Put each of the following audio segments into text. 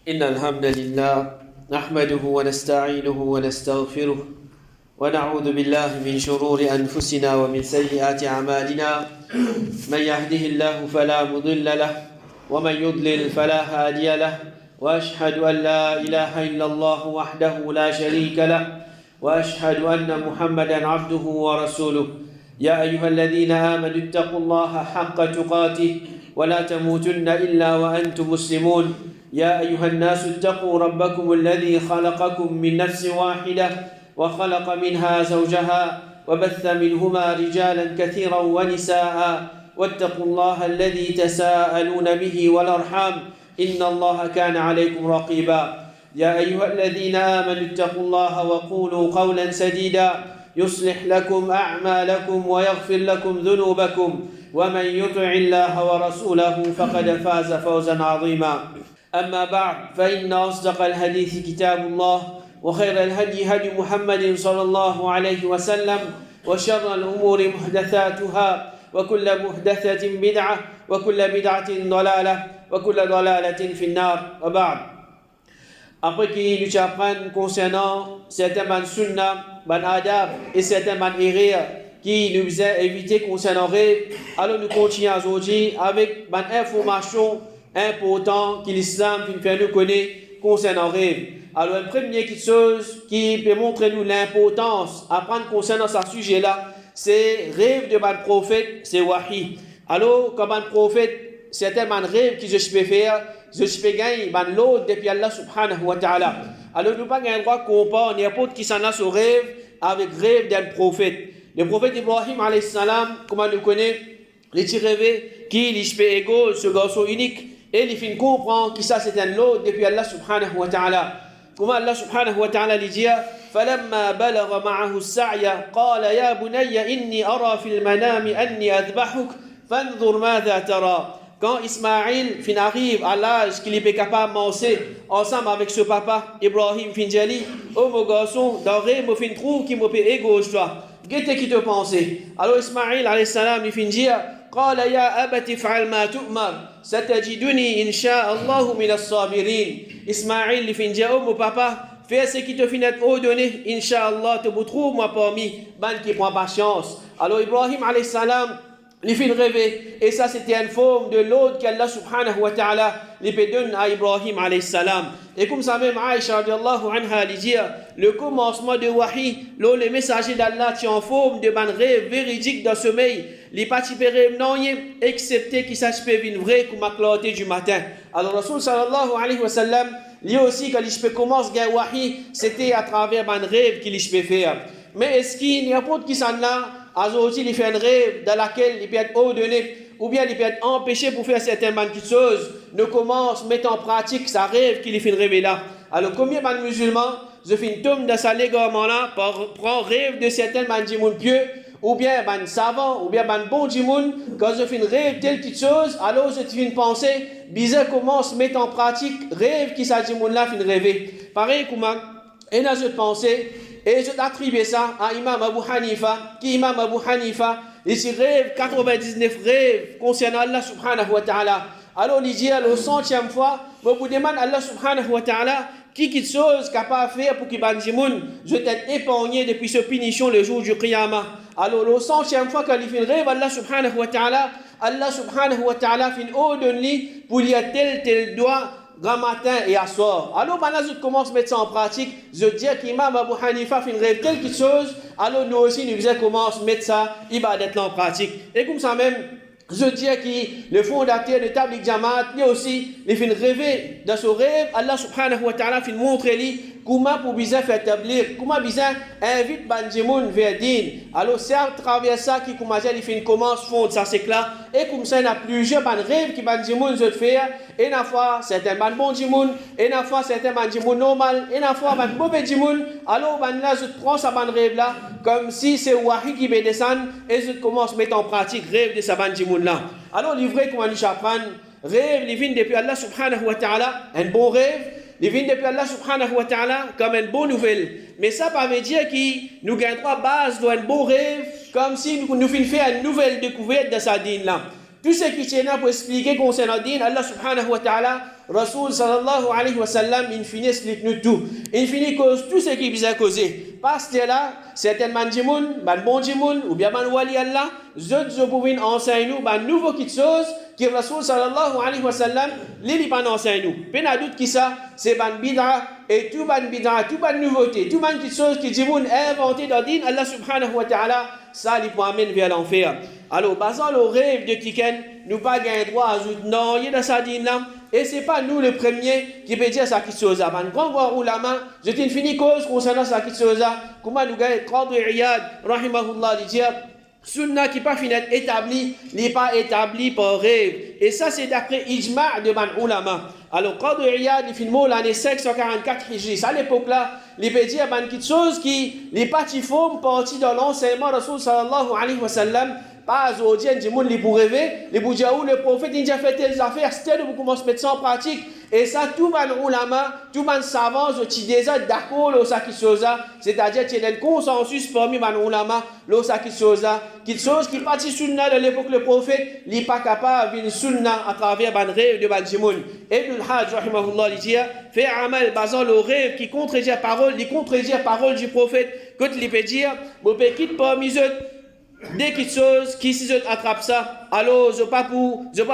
إن الحمد لله نحمده ونستعينه ونستغفره ونعوذ بالله من شرور أنفسنا ومن سيئات أعمالنا من يهده الله فلا مضل له ومن يضلل فلا هادي له وأشهد أن لا إله إلا الله وحده لا شريك له وأشهد أن محمدا عبده ورسوله يا أيها الذين آمنوا اتقوا الله حق تقاته ولا تموتن إلا وأنتم مسلمون يا أيها الناس اتقوا ربكم الذي خلقكم من نفس واحدة وخلق منها زوجها وبث منهما رجالا كثيرا ونساء واتقوا الله الذي تساءلون به والأرحام إن الله كان عليكم رقيبا يا أيها الذين آمنوا اتقوا الله وقولوا قولا سديدا يصلح لكم أعمالكم ويغفر لكم ذنوبكم ومن يطع الله ورسوله فقد فاز فوزا عظيما أما بعد فإن أصدق الحديث كتاب الله وخير الهدي هدي محمد صلى الله عليه وسلم وشر الأمور محدثاتها وكل محدثة بدعة وكل بدعة ضلالة وكل ضلالة في النار وبعد. Après qu'il nous apprenne concernant certains ban sunnah, ban adab et certains ban erreurs qui nous a évité concernant rêve, alors nous continuons aujourd'hui avec ban information important que l'islam fait nous connaître concernant rêve. Alors, la première chose qui peut montrer nous l'importance à prendre concernant ce sujet-là, c'est rêve de ban prophète, c'est wahi. Alors, comme un prophète, certains ban rêve que je peux faire, je peux gagner ban l'autre depuis Allah subhanahu wa ta'ala. Alors, nous n'avons pas le droit de comparer n'importe qui s'en a ce rêve avec rêve d'un prophète. Le prophète Ibrahim alayhi salam, comme on le connaît, les petits rêves qui l'ishpe égaux, ce garçon unique, et il fait comprendre que ça c'est un lot depuis Allah subhanahu wa ta'ala. Comment Allah subhanahu wa ta'ala lui dit فَلَمَّا بَلَغَ مَعَهُ السَّعْيَ قَالَ يَا بُنَيَّ إِنِّي أَرَى فِي الْمَنَامِ أَنِّي أَذْبَحُكَ فَانْظُرْ مَاذَا تَرَى. Quand Ismaïl fin arrive à l'âge qu'il est capable de manger ensemble avec ce papa, Ibrahim fin dit oh mon garçon, dans rêve, je fin trouve qu'il m'a fait gauche toi. Qu'est-ce qui te pensait? Alors Ismaïl alayhi salam il fin dit قال يا أبت افعل ما تؤمر ستجدني إن شاء الله من الصابرين. Ismaïl il fin dit oh mon papa, fais ce qui te finit ordonné, Inch'Allah te trouve moi parmi ban qui prend patience. Alors Ibrahim alayhi salam il fit rêver, et ça c'était une forme de l'autre qu'Allah subhanahu wa ta'ala lui donne à Ibrahim alayhi salam. Et comme ça même Aïcha radiallahu anha lui dit le commencement de wahi, le messager d'Allah qui en forme de ban rêve véridique dans sommeil, les participants non excepté qu'il s'agit de vrai comme la clarté du matin. Alors Rasul sallallahu alayhi wa sallam lui aussi quand il commence à wahi, c'était à travers ban rêve qu'il peut faire. Mais est-ce qu'il n'y a pas de qui s'en a aujourd'hui, il fait un rêve dans lequel il peut être ordonné ou bien il peut être empêché pour faire certaines choses, ne commence à mettre en pratique sa rêve qu'il fait rêver là. Alors combien de musulmans, je fais une tombe dans sa légalement là, prend rêve de certains mandimoun pieux, ou bien ban savant, ou bien ban bon dimoun, quand je fais une rêve telle petite chose, alors je fais une pensée, bizarre commence à mettre en pratique rêve qui sa dimoun là fait rêver. Pareil comment, et là je pensais, et je t'attribue ça à Imam Abu Hanifa, qui Imam Abu Hanifa, il rêve 99 rêves concernant Allah subhanahu wa ta'ala. Alors il dit au 100e fois, je vous demande Allah subhanahu wa ta'ala, qui chose capable de faire pour qu'il bandimoun, je t'ai épargné depuis ce punition le jour du Qiyamah. Alors le 100e fois qu'il fait rêve Allah subhanahu wa ta'ala fait ordonne pour lui tel doigt grand matin et à soir. Alors, maintenant, je commence à mettre ça en pratique. Je dis qu'Imam Abu Hanifa fait une rêve quelque chose. Alors, nous aussi, nous commençons à mettre ça, ibadat en pratique. Et comme ça même, je dis que le fondateur de Tabligh Jamaat, lui aussi, il fait rêver dans ce rêve. Allah subhanahu wa ta'ala fait montrer lui comment pour bien faire établir, comment bien invite Banjimoun vers Din. Alors, c'est à travers ça qu'il commence à faire une commence fondre ça c'est clair. Et comme ça, il y a plusieurs rêves qui Banjimoun veut faire. Et une fois, certains bon djimoun, et une fois, certains djimoun normal, et une fois, mauvais djimoun. Alors, là, je prends sa rêve là, comme si c'est Wahi qui me descend, et je commence à mettre en pratique rêve de sa djimoun là. Alors, livré, comment nous apprendre, rêve, il vient depuis Allah subhanahu wa ta'ala, un bon rêve. Il vient depuis Allah subhanahu wa ta'ala comme une bonne nouvelle. Mais ça ne veut pas dire que nous gagnons base d'un bon rêve, comme si nous faisons une nouvelle découverte de sa dîne là. Tout ce qui tient là pour expliquer concernant le din, Allah subhanahu wa ta'ala, Rasul sallallahu alayhi wa sallam, il finit explique-nous tout. Il finit cause tout ce qui vient causer. Parce que là, certainement djimoun, ban bon djimoun, ou bien ban wali Allah, zot pouvez enseigner nous, ban nouveau qui chose, qui Rasul sallallahu alayhi wa sallam, li pas enseigne nous. Pena doute qui ça, c'est ban bid'a, et tout ban nouveauté, tout ban qui chose qui djimoun inventé dans le din, Allah subhanahu wa ta'ala, ça lui amène vers l'enfer. Alors, basant le rêve de Kiken, nous pas gagner droit à ajouter non, il y a dans sa dîne là, et c'est pas nous le premier qui peut dire ça qui chose. Man grand voir ulama, je t'ai fini cause concernant ça qui chose. Comment nous gagne Qadi Iyad, rahimahullah, dit dire sunna qui pas fini établi, n'est pas établi par rêve. Et ça c'est d'après ijma' de man ulama. Alors Qadi Iyad, il finit l'année 544 Hijri. À l'époque là, il peut dire quelque chose qui les parties forment partie de l'enseignement de Rasul sallallahu alayhi wa sallam. Pas aujourd'hui, les gens les pour rêver, les pour dire où le prophète il a fait telles affaires, c'était de commencer à mettre ça en pratique. Et ça, tout le monde ulama, tout le monde savant, qui déjà d'accord sur ça qui chose, c'est-à-dire qu'il y a un consensus parmi les ulama, sur ça qui chose, quelque chose qui partit sunna de l'époque le prophète, il n'est pas capable de sunna à travers les rêves de Badjimoun. Ibn al-Hajj, rahimahullah, il dit, fait amal basant le rêve qui contredit la parole du prophète, quand il peut dire, vous pouvez quitter parmi eux. Dès qu'il chose qui si je attrape ça, alors je pas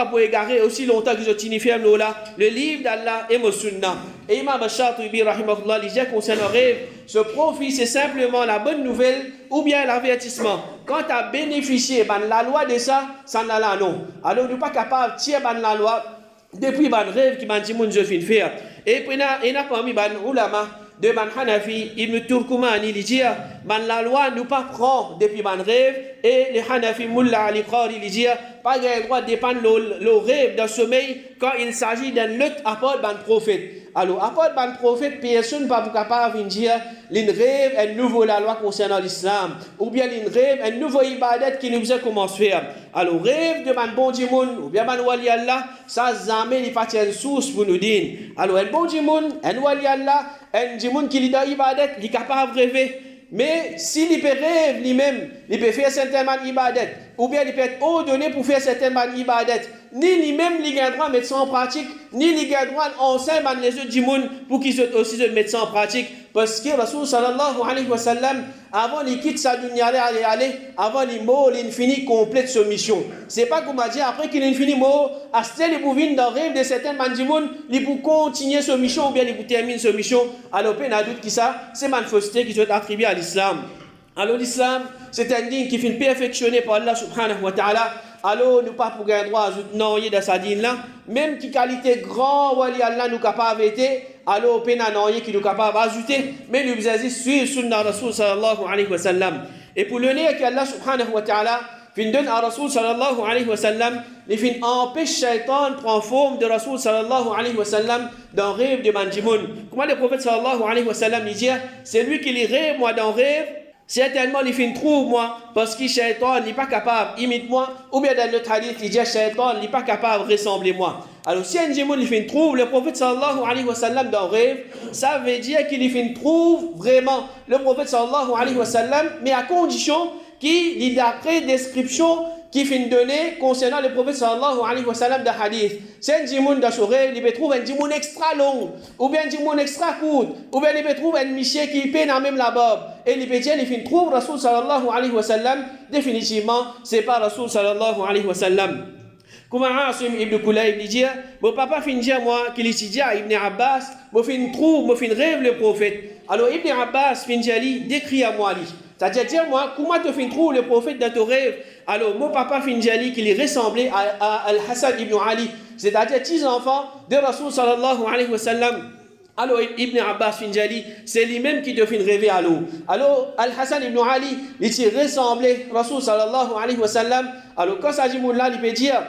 pour égarer aussi longtemps que je tiens ferme là le livre d'Allah et mon sunna. Et Imam Ash-Shatibi rahimahullah dit concernant le rêve, ce profit c'est simplement la bonne nouvelle ou bien l'avertissement. Quand tu as bénéficié de la loi de ça, ça n'a là non. Alors nous pas capable de tirer la loi depuis le rêve qui m'a dit mon je fin faire. Et puis il n'a pas mis ban ulama de ban Hanafi, Ibn Turkumani, il dit, la loi nous pas prend depuis ban rêve, et les Hanafi Mullah Ali Qari, il dit, pas le droit de dépendre le rêve d'un sommeil quand il s'agit d'un lutte apport ban prophète. Alors, apport ban prophète, personne ne peut pas capable de dire, l'in rêve est nouveau la loi concernant l'islam, ou bien l'in rêve est nouveau ibadat qui nous a commencé à faire. Alors, rêve de ban bon djimoun, ou bien ban wali Allah, ça jamais il pas une source pour nous dire. Alors, un bon djimoun, un wali Allah, un djimoun qui est dans ibadat, il est capable de rêver. Mais s'il peut rêver lui-même, il peut faire certainement ibadat, ou bien il peut être ordonné pour faire certainement ibadat, ni lui-même il a le droit de mettre ça en pratique, ni il a le droit d'enseigner les autres djimoun pour qu'ils soient aussi de mettre ça en pratique. Parce que Rasul sallallahu alayhi wa sallam, avant il quitte sa dunya, avant il mort, il finit complète sa mission. C'est pas comme on dit après qu'il a fini mort, à ce qu'il pour venir dans le rêve de certains djimoun, il pour continuer sa mission ou bien il pour terminer sa mission. Alors, il y a doute qui ça, c'est manifesté qui sont attribués à l'islam. Alors, l'islam, c'est un dîne qui finit perfectionné par Allah subhanahu wa ta'ala. Alors, nous pas pour gagner droit à non, il y a dans sa dîne là, même qui qualité grand, wali Allah nous capable été, alors, pena non, qui nous capable d'ajouter, mais nous avons suivre sunna Rasul sallallahu alayhi wa sallam. Et pour le nez qu'Allah subhanahu wa ta'ala, fin donne à Rasul sallallahu alayhi wa sallam, les fin empêche shaitan prendre forme de Rasul sallallahu alayhi wa sallam dans le rêve de Manjimoun. Comment le prophète sallallahu alayhi wa sallam dit, c'est lui qui les rêve, moi dans le rêve, certainement les fin trouve moi, parce que shaitan n'est pas capable, imite moi, ou bien dans notre hadith, il dit shaitan n'est pas capable de ressembler moi. Alors si un djimoun il fin trouve le prophète sallallahu alayhi wa sallam dans le rêve, ça veut dire qu'il fin trouve vraiment le prophète sallallahu alayhi wa sallam, mais à condition qu'il ait d'après description qui finit donner concernant le prophète sallallahu alayhi wa sallam dans hadith. C'est un djimoun dans ce rêve, il peut trouver un djimoun extra long, ou bien un djimoun extra court, ou bien il peut trouver un monsieur qui peine à même la barbe. Et il peut dire, il finit trouve Rasul sallallahu alayhi wa sallam, définitivement, c'est pas Rasul sallallahu alayhi wa sallam. Comme Asim ibn Kulayb dit, mon papa finit dire moi qu'il étudie à Ibn Abbas, moi fin trouve, moi fin rêve le prophète. Alors Ibn Abbas finit ali décrit à moi lui. C'est-à-dire moi comment tu fin trouve le prophète dans ton rêve. Alors mon papa finit ali qu'il ressemblait à Al-Hassan ibn Ali, c'est-à-dire petit enfant de Rasul sallallahu alayhi wa sallam. Alors Ibn Abbas finjali, c'est lui-même qui te fait rêver à l'eau. Alors Al-Hassan ibn Ali, il s'est ressemblé Rasul sallallahu alayhi wa sallam. Alors quand ça dit là, il peut dire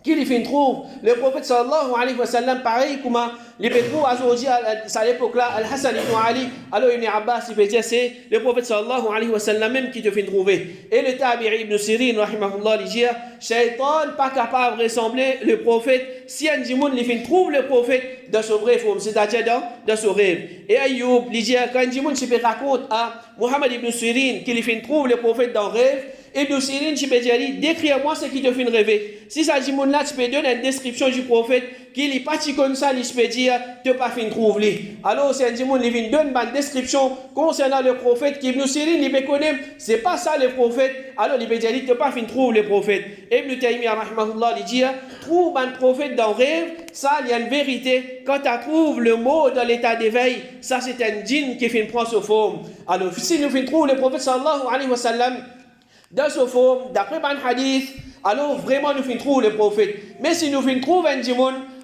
qu'il fait trouve le prophète sallallahu alayhi wa sallam pareil comme les pétraux à aujourd'hui à l'époque là Al-Hassan ibn Ali. Alors Ibn Abbas il peut dire c'est le prophète sallallahu alayhi wa sallam même qui te fait trouver. Et le tabi'i Ibn Sirin rahimahullah il dit shaitan pas capable de ressembler le prophète si un djimoun il fait trouve le prophète dans son vrai forme, c'est-à-dire dans son rêve. Et Ayoub il dit quand un djimoun se raconte à Muhammad ibn Sirin qu'il fait trouve le prophète dans le rêve, Et de Sirin, tu peux dire, décris-moi ce qui te fait rêver. Si ça dit, mon là, tu peux donner une description du prophète, qui n'est pas comme ça, tu peux dire, tu n'as pas fait trouver. Alors, c'est un démon, il vient donner une description concernant le prophète, qui Ibn Sirin, il peut connaître, c'est pas ça le prophète. Alors, il peut dire, tu n'as pas fait trouver le prophète. Ibn Taymiyyah, rahimahullah, il dit, trouve un prophète dans le rêve, ça, il y a une vérité. Quand tu trouves le mot dans l'état d'éveil, ça, c'est un djinn qui fait prendre sa forme. Alors, si nous trouvons le prophète sallallahu alayhi wa sallam dans sa forme, d'après un hadith, alors vraiment nous trouvons le prophète. Mais si nous trouvons un djinn,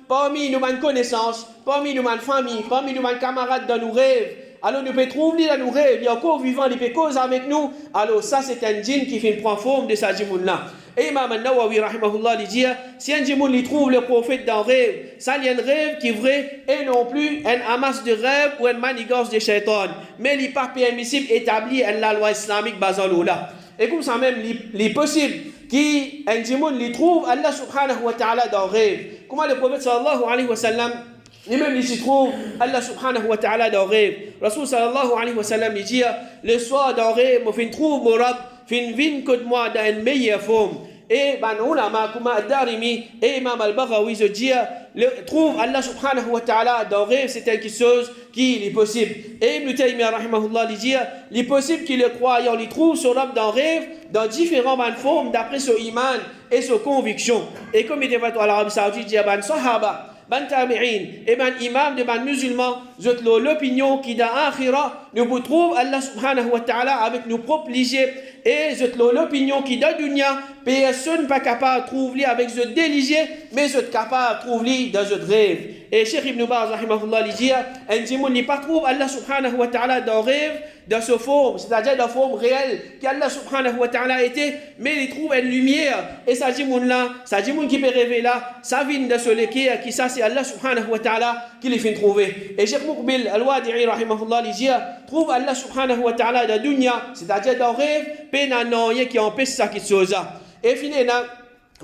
parmi nos connaissances, parmi nos familles, parmi nos camarades dans nos rêves, alors nous pouvons trouver dans nos rêves, il y a encore vivant, il peut causer avec nous, alors ça, c'est un djinn qui fait prendre forme de sa djinn-là. Et Imam al-Nawawi, rahimahullah, il dit, si un djinn il trouve le prophète dans un rêve, ça il y a un rêve qui est vrai et non plus un amas de rêve ou un manigance de shaitan. Mais il n'est pas permissible établi la loi islamique basée là. Et comme ça même, il est possible qu'un djinn il trouve Allah subhanahu wa ta'ala dans un rêve. Comment le prophète sallallahu alayhi wa sallam, lui-même il se trouve Allah subhanahu wa ta'ala dans un rêve. Rasul sallallahu alayhi wa sallam il dit, le soir dans un rêve, je trouve mon rab, fin vin que moi dans une meilleure forme. Et ben ulama comme Ad-Darimi et Imam al-Baghawi se dit trouve Allah subhanahu wa ta'ala dans rêve, c'est quelque chose qui est possible. Et Ibn Taymiyyah rahimahullah dit il est possible qu'il le croyant il trouve son rab dans rêve dans différentes formes d'après son iman et son conviction. Et comme il dit à l'Arabie Saoudite dit ben sahaba ban tabi'in et ben imam de ban musulmans l'opinion qui dans akhira nous trouve Allah subhanahu wa ta'ala avec nos propres légers et l'opinion qui dans dunya personne pas capable de trouver avec ce déligé mais c'est capable de trouver dans ce rêve. Et Cheikh Ibn Baz rahimahullah dit un djinn n'est pas trouve Allah subhanahu wa ta'ala dans rêve dans ce forme, c'est-à-dire dans la forme réelle qu'Allah subhanahu wa ta'ala était, mais il trouve une lumière et ça djinn là, ça djinn qui peut rêver là, ça vient de ce l'équerre qui ça c'est Allah subhanahu wa ta'ala qui les fait trouver. Et Cheikh Muqbil al-Wadi'i rahimahullah dit trouve Allah subhanahu wa ta'ala dans dunya, c'est-à-dire dans rêve, pénanant qui empêche ça qui chose. Et finalement,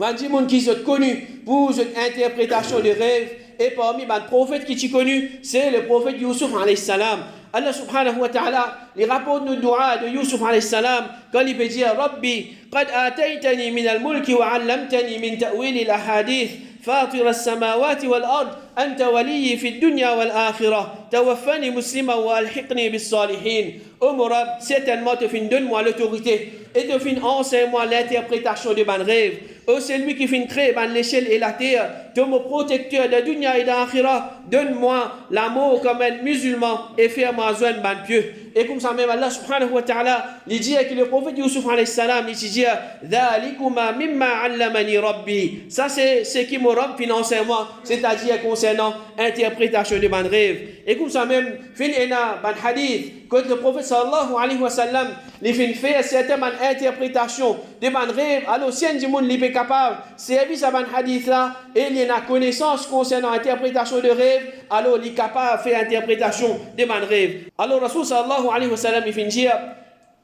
un djinn qui est connu pour cette interprétation de rêve et parmi les prophètes qui sont connus, c'est le prophète Yusuf alayhi salam. Allah subhanahu wa ta'ala, il rapporte le dua de Yusuf alayhi salam quand il peut dire Rabbi, qad ataytani min al-mulki wa 'allamtani min ta'wil al-ahadith فاطر السماوات والأرض أنت ولي في الدنيا والآخرة توفني مسلما والحقني بالصالحين. Oh mon Rab, certainement te fin donne-moi l'autorité et te fin enseigne-moi l'interprétation de mon rêve. Oh c'est lui qui fin créer l'échelle et la terre, de mon protecteur de dunya et d'akhira, donne-moi l'amour comme un musulman et fais-moi joindre mon pieux. Et comme ça même Allah subhanahu wa ta'ala, il dit que le prophète Yusuf alayhi salam, il dit Dhalikuma mimma 'allamani rabbi. Ça c'est ce qui me rab finance moi, c'est-à-dire concernant interprétation de mon rêve. Et comme ça même, fin ena ban hadith que le prophète sallallahu alayhi wa sallam, il fait certaines interprétations de mon rêve. Alors si un monde n'est pas capable, service à ban hadith là, et il y a connaissance concernant l'interprétation de rêve, alors il est capable de faire interprétation de mon rêve. Alors Rasul sallallahu alayhi wa sallam, il fait dire,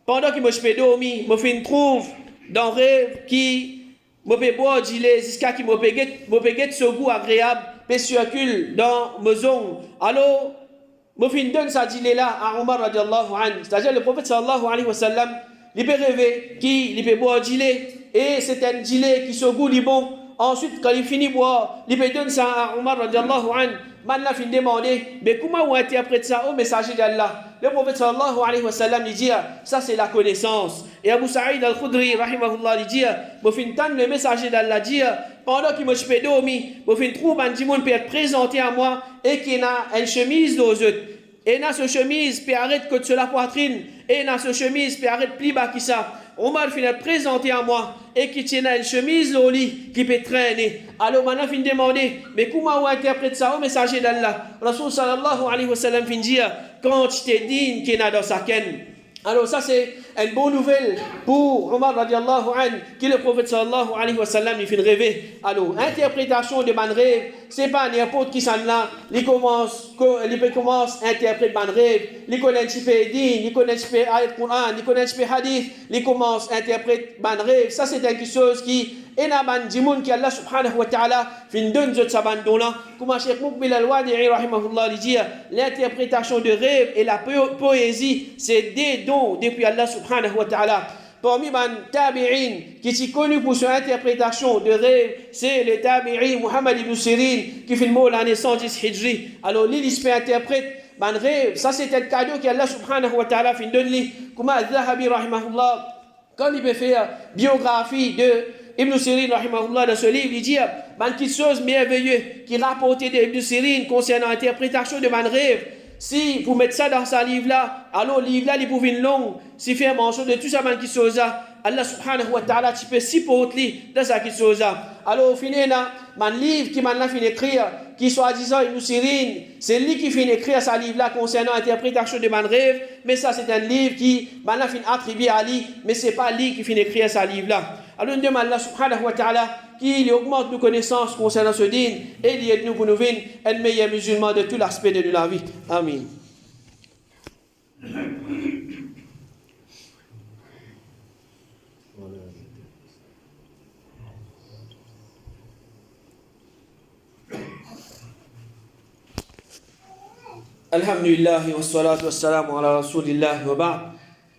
pendant que je peux dormir, je fais trouve dans le rêve qui me peut boire jusqu'à qui me peut ce goût agréable, et circule dans mes ongles. Alors, je fin donne ça dîner là à Omar radiallahu anhu. C'est-à-dire le prophète sallallahu alayhi wa sallam, il peut rêver, il peut boire gilet, et c'est un gilet qui se goût bon. Ensuite, quand il finit de boire, il peut donner ça à Omar radiallahu anhu. Maintenant, il demander, mais comment on interprète ça au messager d'Allah? Le prophète sallallahu alayhi wa sallam, il dit, ça c'est la connaissance. Et Abu Sa'id al-Khudri, rahimahullah, il dit, le messager d'Allah dit, pendant qu'il me fait dormir, je trouve un djinn peut être présenté à moi et qu'il a une chemise aux autres. Et dans ce chemise, peut arrêter que sur la poitrine, et dans ce chemise, peut arrêter plus bas que ça. Omar finit présenté à moi et qui tient une chemise au lit qui peut traîner. Alors maintenant, il demander, mais comment on interprète ça au messager d'Allah? Rasul sallallahu alayhi wa sallam fin dire, quand tu t'es digne qu'il y a dans sa ken. Alors ça c'est une bonne nouvelle pour Omar radiallahu anhu, qui le prophète sallallahu alayhi wa sallam il fait rêver. Alors, interprétation de mon rêve, c'est pas n'importe qui s'en là, il commence à interpréter mon rêve, il connaît un petit peu din, il connaît un petit peu ayat Quran, il connaît un petit peu hadith, il commence à interpréter mon rêve. Ça c'est quelque chose qui est dans le djimoun qui Allah subhanahu wa ta'ala fin donne de sa bande là. Comme Cheikh Muqbil al-Wadi'i rahimahullah dit, l'interprétation de rêve et la poésie, c'est des dons depuis Allah subhanahu wa ta'ala. parmi les tabi'in qui est connu pour son interprétation de rêve, c'est le tabi'in Muhammad ibn Sirin qui fait le mot l'année 110 Hijri. Alors, lui, il interprète un rêve. Ça, c'est un cadeau qu'Allah subhanahu wa ta'ala fait donner. Comme Al-Zahabi, rahimahullah, quand il peut faire biographie de Ibn Sirin, rahimahullah, dans ce livre, il dit quelque chose merveilleux qui rapportait d'Ibn Sirin concernant l'interprétation de mon rêve. Si vous mettez ça dans ce livre-là, alors le livre-là, il peut une longue, si fait mention de tout ça, quelque chose, Allah subhanahu wa ta'ala, tu peux supporter dans ça quelque chose. Alors au final, mon livre qui m'a fait écrire, qui soi-disant Ibn Sirin, c'est lui qui fait écrire ce livre-là concernant l'interprétation de mon rêve, mais ça c'est un livre qui m'a fait attribuer à lui, mais ce n'est pas lui qui fait écrire ce livre-là. Alors nous demandons Allah subhanahu wa ta'ala qu'il augmente nos connaissances concernant ce din et il aide nous pour nous devenir un meilleur musulman de tout l'aspect de la vie. Amin. Alhamdulillah wa salatu wa salam ala rasulillah wa ba'd.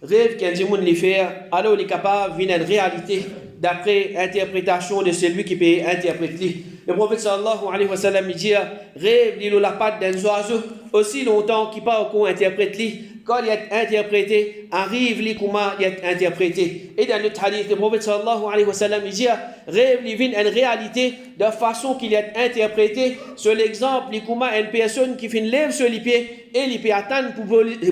Rêve qu'un djimoun les fait, alors il est capable de une réalité d'après interprétation de celui qui peut interpréter. Le prophète sallallahu alayhi wa sallam dit rêve il la patte d'un oiseau aussi longtemps qu'il pas qu'on interprète lui. Quand il est interprété, arrive lui comment il est interprété. Et dans le hadith, le prophète sallallahu alayhi wa sallam dit rêve il vient une réalité de façon qu'il est interprété. Sur l'exemple, il comment une personne qui fait une lève sur les pieds et il peut attendre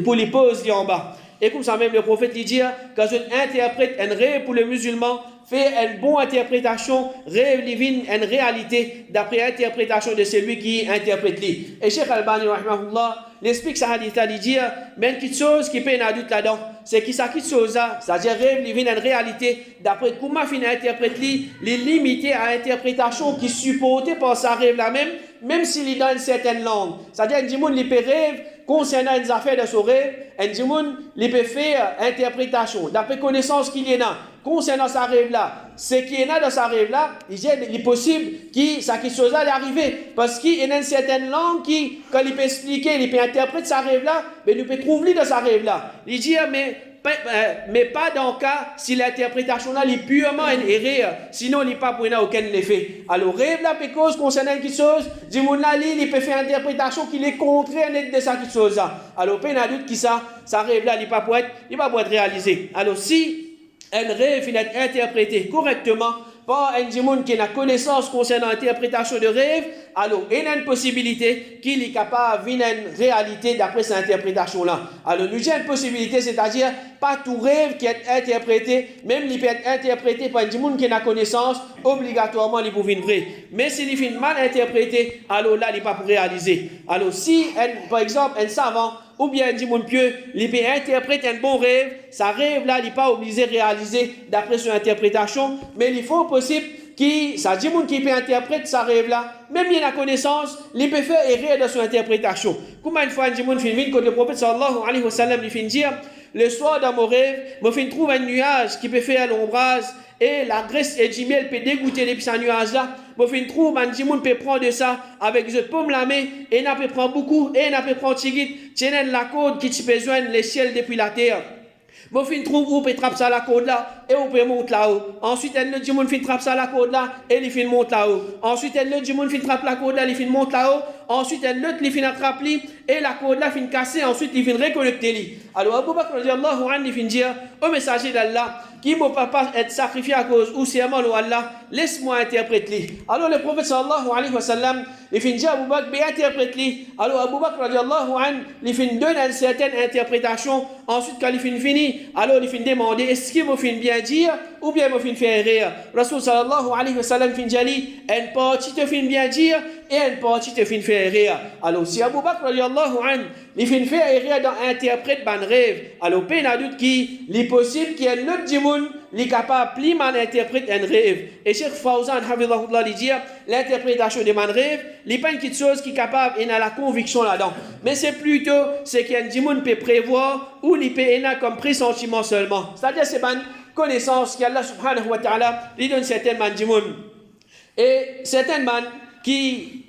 pour les poser en bas. Et comme ça même le prophète lui dit, quand je interprète un rêve pour le musulman, fait une bonne interprétation, rêve divine, une réalité d'après l'interprétation de celui qui interprète lui. Et Cheikh Albani, rahimahullah, l'explique ça hadith là, il dit, mais une chose qui peut un doute là-dedans, c'est qu'il s'acquitte chose là, c'est-à-dire rêve divine, une réalité d'après comment fin interprète lui, les limiter à l'interprétation qui est supportée par sa rêve là même s'il est dans une certaine langue. C'est-à-dire, un dimoun, il peut rêve concernant les affaires de son rêve, un dimoun, il peut faire interprétation, d'après connaissance qu'il y en a, concernant sa rêve-là. Ce qu'il y en a dans sa rêve-là, il est possible que ça quelque chose-là arriver. Parce qu'il y a une certaine langue qui, quand il peut expliquer, il peut interpréter sa rêve-là, mais il peut trouver dans sa rêve-là. Il dit, mais pas dans le cas si l'interprétation là est purement une erreur, sinon il n'est pas pour aucun effet. Alors rêve là peut cause concernant quelque chose, dis-moi là il peut faire une interprétation qui est contraire de ça quelque chose là. Alors pas un doute qui ça rêve là il pas pour être réalisé. Alors si un rêve est interprété correctement par un djimoun qui a connaissance concernant l'interprétation de rêve, alors il y a une possibilité qu'il est capable de une réalité d'après cette interprétation-là. Alors nous avons une possibilité, c'est-à-dire pas tout rêve qui est interprété, même il peut être interprété par un djimoun qui a connaissance, obligatoirement il peut venir vrai. Mais s'il est mal interprété, alors là il n'est pas pour réaliser. Alors si, par exemple, un savant, ou bien un djimoun pieux, il peut interpréter un bon rêve, sa rêve là, il n'est pas obligé de réaliser d'après son interprétation, mais il faut possible que ça djimoun qui peut interpréter sa rêve là, même il a connaissance, il peut faire erreur dans son interprétation. Comme une fois un djimoun fait une quand le prophète sallallahu alayhi wa sallam il fait dire, le soir dans mon rêve, je trouve un nuage qui peut faire l'ombrage et la graisse et du miel peut dégoûter les petits nuages là. Je trouve un djimoun peut prendre de ça avec une paume la main et n'a peut prendre beaucoup et n'a peut prendre tigit, tiens la corde qui te besoin les ciels depuis la terre. Je trouve où peut trapper ça la corde là et on peut monter là-haut. Ensuite, le djimoun fait trapper ça la corde là et il fait monter là-haut. Ensuite, le djimoun fait trapper la corde là, il fait monter là-haut. Ensuite, l'autre il fait attraper et la corde là fait casser. Ensuite, il fait reconnecter. Alors, Abu Bakr radiyallahu anhu il fait dire au messager d'Allah qui ne peut pas être sacrifié à cause ou serment ou Allah, laisse-moi interpréter. Alors le prophète sallallahu alayhi wa sallam, il fait dire à Abu Bakr, bien interprète-les. Alors Abu Bakr radiallahu anhu, il fait donner une certaine interprétation. Ensuite, quand il fait fini, alors il fait demander, est-ce qu'il m'a fait bien dire ou bien il m'a fait faire rire. Rasul sallallahu alayhi wa sallam fait dire, une partie te fait bien dire et une partie te fait faire rire. Alors si Abu Bakr radiallahu anhu, il fait faire rire dans interprète ban rêve, alors pas de doute qu'il est possible qu'il y ait un autre djimoun qui est capable de mal interpréter un rêve. Et Cheikh Fawzan hafidhahullah dit l'interprétation de man rêve, il n'est pas une chose qui est capable et a la conviction là-dedans. Mais c'est plutôt ce qu'un djimoun peut prévoir ou il peut avoir comme pressentiment seulement. C'est-à-dire c'est une connaissance qu'Allah subhanahu wa ta'ala lui donne certaines man djimoun. Et certaines man qui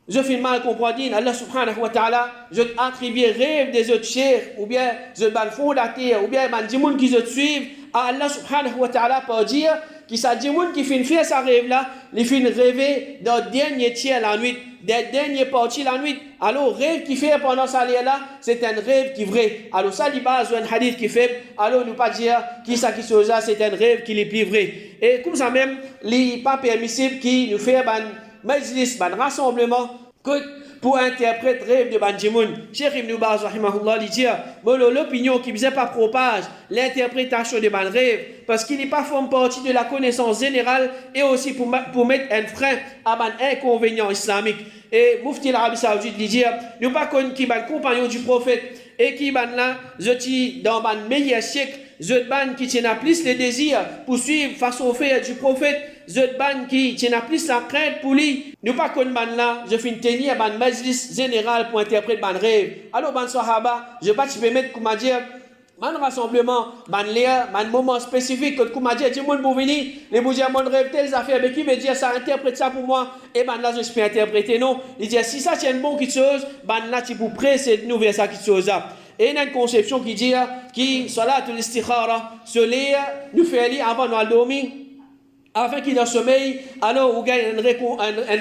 je fais mal comprendre, Allah subhanahu wa ta'ala, je attribue rêve des autres chers, ou bien je ban fondateur, ou bien man djimoun qui se suivent, à Allah subhanahu wa ta'ala pour dire qui ça dit qui fait faire sa rêve là, il fait rêver dans le dernier tiers la nuit, des dernières parties la nuit. Alors rêve qui fait pendant ça là, c'est un rêve qui est vrai. Alors ça il base un hadith qui fait, alors nous pas dire qui ça qui chose là, c'est un rêve qui est plus vrai. Et comme ça même, il n'est pas permissible qui nous fait ban majlis, ban rassemblement que pour interpréter rêve de Banjimoun. Cheikh Ibn Baz rahimahullah dit l'opinion qui faisait pas propage l'interprétation de ban rêve parce qu'il n'est pas forme partie de la connaissance générale et aussi pour mettre un frein à ban inconvénient islamique. Et Mufti l'Arabie Saoudite dit nous pas connu qui ban compagnon du prophète et qui ban là je dans ban meilleur siècle je ban qui tient à plus les désirs pour suivre face au fait du prophète je ban qui tient à plus la crainte pour lui nous pas connu ban là je finis tenir ban majlis général pour interpréter ban rêve alors ban sahaba je pas tu peux mettre comment dire man rassemblement ban l'air man moment spécifique que comment dire tout le monde pour venir les bouger mon rêve telles affaires mais qui veut dire ça interprète ça pour moi et ban là je peux interpréter non il dit si ça tient bon quelque chose ban là tu pour presser nous vers ça quelque chose là. Et il y a une conception qui dit que Salatul Istikhara, se lire, nous fait lire avant de dormir, afin qu'il dans le sommeil, alors on gagne une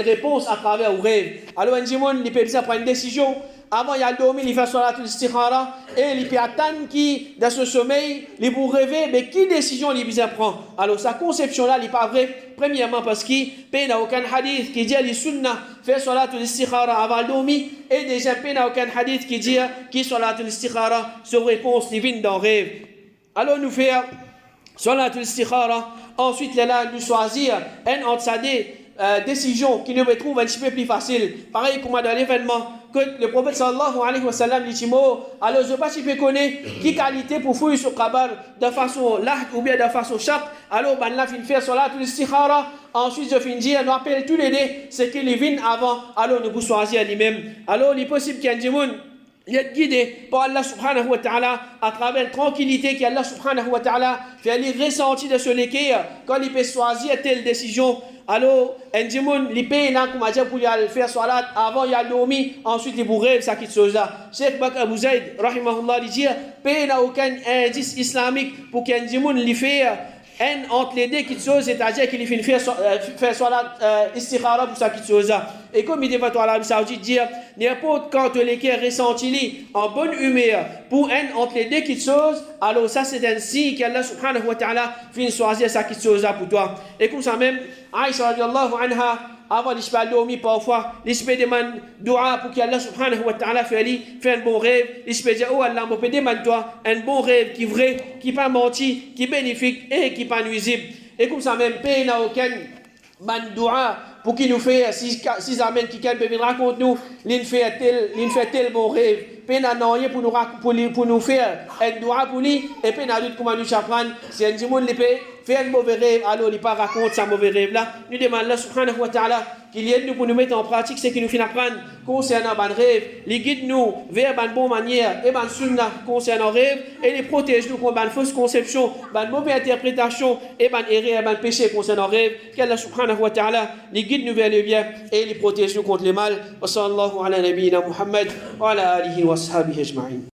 réponse à travers le rêve. Alors un dimon, il peut prendre une décision, avant il a dormi, il fait Salatul Istikhara, et il peut attendre qui, dans ce sommeil, il peut rêver, mais qui décision il peut prendre. Alors sa conception là, il n'est pas vrai, premièrement parce qu'il n'y a aucun hadith qui dit que les sunnah fait Salatul Istikhara avant de dormir, et déjà il n'y a aucun hadith qui dit que Salatul Istikhara se réponse divine dans le rêve. Alors nous faisons Salatul Istikhara, ensuite là nous choisir un entre sa décision qui nous trouve un petit peu plus facile. Pareil comme dans l'événement que le prophète sallallahu alayhi wa sallam dit alors je ne sais pas si tu connais qui qualité pour fouiller sur Kabar de façon lahd ou bien de façon chaq. Alors ben là fin faire Salatul Istikhara, ensuite je fin dire nous appelle tous les deux ce qu'il vient avant, alors nous pouvons choisir lui-même. Alors il est possible qu'il y ait un djimoun il est guidé par Allah subhanahu wa ta'ala à travers la tranquillité qu'Allah subhanahu wa ta'ala fait aller ressentir de ce l'équerre quand il peut choisir telle décision. Alors, un djimoun, il paye là, comme dire, pour faire salat avant, il a dormi, ensuite il bourre, ça quitte ça. Cheikh Bakr Abu Zaid, rahimahullah, il dit, paye n'a aucun indice islamique pour qu'un djimoun lui fait un entre les deux quitte chose, c'est-à-dire qu'il fait faire salat istikhara pour ça quitte chose. Et comme il dit, l'Arabie Saoudite dire, n'importe quand l'équerre ressenti en bonne humeur pour un entre les deux quitte chose, alors ça c'est un signe qu'Allah subhanahu wa ta'ala finit choisir ça quitte chose pour toi. Et comme ça même, Aïcha radiallahu anha, avant de se dormir parfois, il se demande dua pour qu'Allah subhanahu wa ta'ala fait un bon rêve. Il se dit, oh Allah, je demande toi un bon rêve qui est vrai, qui n'est pas menti, qui est bénéfique et qui n'est pas nuisible. Et comme ça même, il n'y a aucun dua pour qu'il nous fait, si amène qui peut venir raconter nous, il fait tel bon rêve. Il n'a rien pour nous faire un dua pour lui, et puis il n'a comment nous apprendre, si un djimoun il peut faire un mauvais rêve, alors il ne pas raconter ce mauvais rêve là. Nous demandons Allah subhanahu wa ta'ala qu'il y ait nous pour nous mettre en pratique ce qui nous fait apprendre concernant le rêve, il guide nous vers une bonne manière et une sunna concernant le rêve, et il protège nous contre une fausse conception, une mauvaise interprétation et une erreur et un péché concernant le rêve, qu'Allah subhanahu wa ta'ala il guide nous vers le bien et il protège nous contre le mal. Wa sallallahu ala nabiyyina Muhammad wa ala alihi wa ashabihi ajma'in.